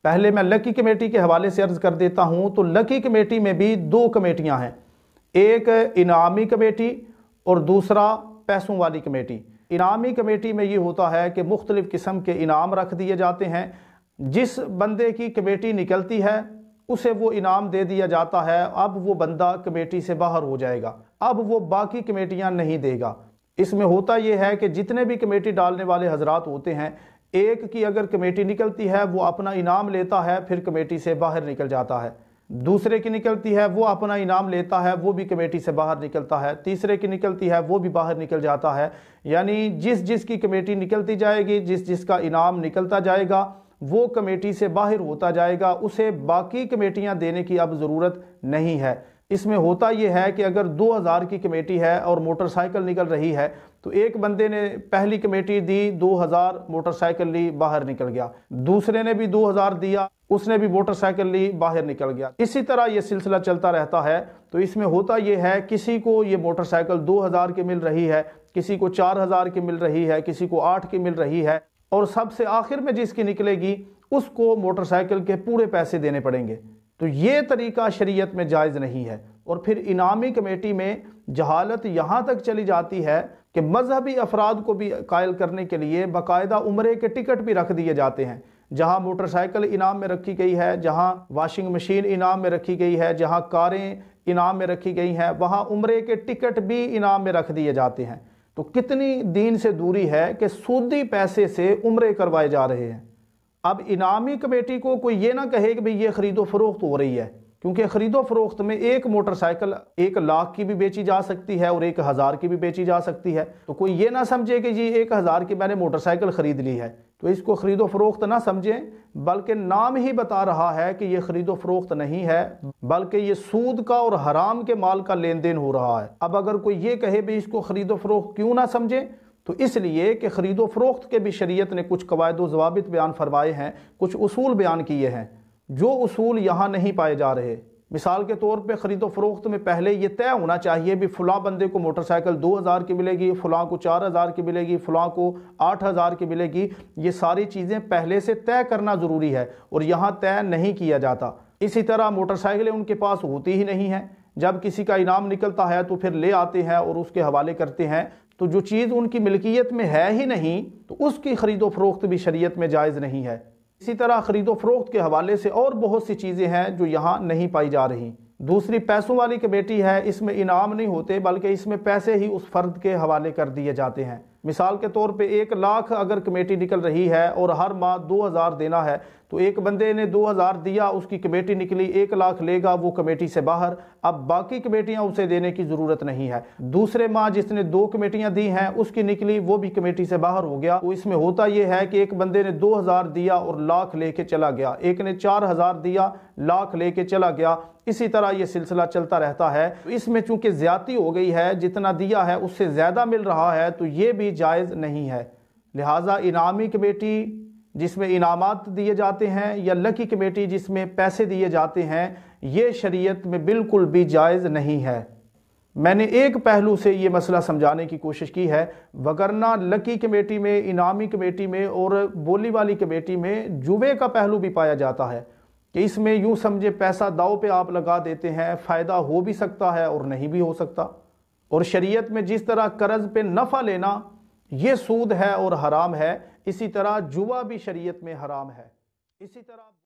پہلے میں لکی کمیٹی کے حوالے سے عرض کر دیتا ہوں تو لکی کمیٹی میں بھی دو کمیٹیاں ہیں، ایک انعامی کمیٹی اور دوسرا پیسوں والی کمیٹی۔ انعامی کمیٹی میں یہ ہوتا ہے کہ مختلف قسم کے انعام رکھ دیے جاتے ہیں، جس بندے کی کمیٹی نکلتی ہے اسے وہ انعام دے دیا جاتا ہے، اب وہ بندہ کمیٹی سے باہر ہو جائے گا، اب وہ باقی کمیٹیاں نہیں دے گا۔ اس میں ہوتا یہ ہے کہ جتنے بھی کمیٹی ڈالنے والے حضرات ہوتے ہیں، ایک کی اگر کمیٹی نکلتی ہے وہ اپنا انعام لیتا ہے، پھر کمیٹی سے باہر نکل جاتا ہے، دوسرے کی نکلتی ہے وہ اپنا انعام لیتا ہے، وہ بھی کمیٹی سے باہر نکلتا ہے، تیسرے کی نکلتی ہے وہ بھی باہر نکل جاتا ہے۔ یعنی جس جس کی کمیٹی نکلتی جائے گی، جس جس کا انعام نکلتا جائے گا، وہ کمیٹی سے باہر ہوتا جائے گا، اسے باقی کمیٹیاں دینے کی اب ضرورت نہیں ہے۔ اس میں ہوتا یہ ہے کہ اگر 2000 کی کمیٹی ہے اور موٹر سائیکل نکل رہی ہے تو ایک بندے نے پہلی کمیٹی دی، 2000 موٹر سائیکل لی، باہر نکل گیا، دوسرے نے بھی 2000 دیا، اس نے بھی موٹر سائیکل لی، باہر نکل گیا۔ اسی طرح یہ سلسلہ چلتا رہتا ہے۔ تو اس میں ہوتا یہ ہے کسی کو یہ موٹر سائیکل 2000 کی مل رہی ہے، کسی کو 4000 کی مل رہی ہے، کسی کو 8 کی مل رہی ہے، اور سب سے آخر میں جس کی نکلے گی اس کو موٹر سائیکل کے پورے پیسے دینے پڑیں گے۔ تو یہ طریقہ شریعت میں جائز نہیں ہے۔ اور پھر انعامی کمیٹی میں جہالت یہاں تک چلی جاتی ہے کہ مذہبی افراد کو بھی قائل کرنے کے لیے باقاعدہ عمرے کے ٹکٹ بھی رکھ دیے جاتے ہیں۔ جہاں موٹر سائیکل انعام میں رکھی گئی ہے، جہاں واشنگ مشین انعام میں رکھی گئی ہے، جہاں کاریں انعام میں رکھی گئی ہیں، وہاں عمرے کے ٹکٹ بھی انعام میں رکھ دیے جاتے ہیں۔ تو کتنی دین سے دوری ہے کہ سودی پیسے سے عمرے کروائے جا رہے ہیں۔ اب انعامی کمیٹی کو کوئی یہ نہ کہے کہ یہ خرید و فروخت ہو رہی ہے، کیونکہ خرید و فروخت میں ایک موٹر سائیکل 1 لاکھ کی بھی بیچی جا سکتی ہے اور 1000 کی بھی بیچی جا سکتی ہے۔ تو کوئی یہ نہ سمجھے کہ 1000 کی میں نے موٹر سائیکل خرید لی ہے، تو اس کو خرید و فروخت نہ سمجھیں، بلکہ نام ہی بتا رہا ہے کہ یہ خرید و فروخت نہیں ہے، بلکہ یہ سود کا اور حرام کے مال کا لین دین ہو رہا ہے۔ اب اگر کوئی یہ کہے بھی اس کو خرید و فروخت کیوں نہ سمجھے، تو اس لیے کہ خرید و فروخت کے بھی شریعت نے کچھ قواعد و ضوابط بیان فرمائے ہیں، کچھ اصول بیان کیے ہیں، جو اصول یہاں نہیں پائے جا رہے۔ مثال کے طور پہ خرید و فروخت میں پہلے یہ طے ہونا چاہیے بھی فلاں بندے کو موٹر سائیکل 2000 کی ملے گی، فلاں کو 4000 کی ملے گی، فلاں کو 8000 کی ملے گی۔ یہ ساری چیزیں پہلے سے طے کرنا ضروری ہے، اور یہاں طے نہیں کیا جاتا۔ اسی طرح موٹر سائیکلیں ان کے پاس ہوتی ہی نہیں ہیں، جب کسی کا انعام نکلتا ہے تو پھر لے آتے ہیں اور اس کے حوالے کرتے ہیں۔ تو جو چیز ان کی ملکیت میں ہے ہی نہیں، تو اس کی خرید و فروخت بھی شریعت میں جائز نہیں ہے۔ اسی طرح خرید و فروخت کے حوالے سے اور بہت سی چیزیں ہیں جو یہاں نہیں پائی جا رہی۔ دوسری پیسوں والی کمیٹی ہے، اس میں انعام نہیں ہوتے بلکہ اس میں پیسے ہی اس فرد کے حوالے کر دیے جاتے ہیں۔ مثال کے طور پہ 1 لاکھ اگر کمیٹی نکل رہی ہے اور ہر ماہ 2000 دینا ہے، تو ایک بندے نے 2000 دیا، اس کی کمیٹی نکلی 1 لاکھ لے گا، وہ کمیٹی سے باہر، اب باقی کمیٹیاں اسے دینے کی ضرورت نہیں ہے۔ دوسرے ماہ جس نے 2 کمیٹیاں دی ہیں اس کی نکلی، وہ بھی کمیٹی سے باہر ہو گیا۔ تو اس میں ہوتا یہ ہے کہ ایک بندے نے 2000 دیا اور لاکھ لے کے چلا گیا، ایک نے 4000 دیا، لاکھ لے کے چلا گیا۔ اسی طرح یہ سلسلہ چلتا رہتا ہے۔ اس میں چونکہ زیادتی ہو گئی ہے، جتنا دیا ہے اس سے زیادہ مل رہا ہے، تو یہ بھی جائز نہیں ہے۔ لہٰذا انعامی کمیٹی جس میں انعامات دیے جاتے ہیں، یا لکی کمیٹی جس میں پیسے دیے جاتے ہیں، یہ شریعت میں بالکل بھی جائز نہیں ہے۔ میں نے ایک پہلو سے یہ مسئلہ سمجھانے کی کوشش کی ہے، وگرنہ لکی کمیٹی میں، انعامی کمیٹی میں اور بولی والی کمیٹی میں جوے کا پہلو بھی پایا جاتا ہے کہ اس میں یوں سمجھے پیسہ داؤ پہ آپ لگا دیتے ہیں، فائدہ ہو بھی سکتا ہے اور نہیں بھی ہو سکتا۔ اور شریعت میں جس طرح قرض پہ نفع لینا یہ سود ہے اور حرام ہے، اسی طرح جوا بھی شریعت میں حرام ہے۔ اسی طرح